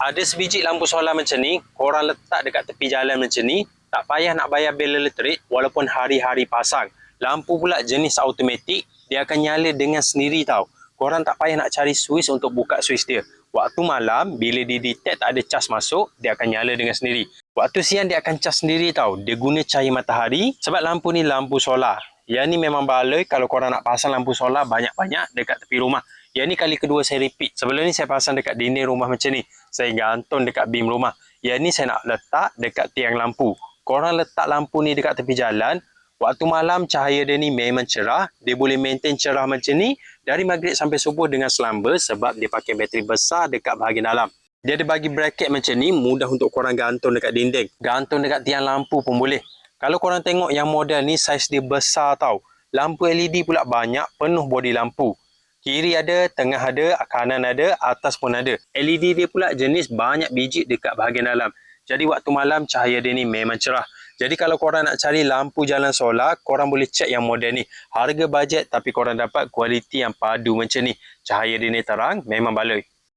Ada sebiji lampu solar macam ni, korang letak dekat tepi jalan macam ni, tak payah nak bayar bil elektrik walaupun hari-hari pasang. Lampu pula jenis automatik, dia akan nyala dengan sendiri tau. Korang tak payah nak cari switch untuk buka switch dia. Waktu malam, bila dia detect tak ada cas masuk, dia akan nyala dengan sendiri. Waktu siang dia akan cas sendiri tau. Dia guna cahaya matahari sebab lampu ni lampu solar. Yang ni memang baloi kalau korang nak pasang lampu solar banyak-banyak dekat tepi rumah. Yang ni kali kedua saya repeat. Sebelum ni saya pasang dekat dinding rumah macam ni. Saya gantung dekat beam rumah. Yang ni saya nak letak dekat tiang lampu. Korang letak lampu ni dekat tepi jalan. Waktu malam cahaya dia ni memang cerah. Dia boleh maintain cerah macam ni dari maghrib sampai subuh dengan selamba sebab dia pakai bateri besar dekat bahagian dalam. Dia ada bagi bracket macam ni, mudah untuk korang gantung dekat dinding. Gantung dekat tiang lampu pun boleh. Kalau korang tengok yang model ni saiz dia besar tau. Lampu LED pula banyak, penuh bodi lampu. Kiri ada, tengah ada, kanan ada, atas pun ada. LED dia pula jenis banyak biji dekat bahagian dalam. Jadi waktu malam cahaya dia ni memang cerah. Jadi kalau korang nak cari lampu jalan solar, korang boleh check yang model ni. Harga bajet tapi korang dapat kualiti yang padu macam ni. Cahaya dia ni terang, memang baloi.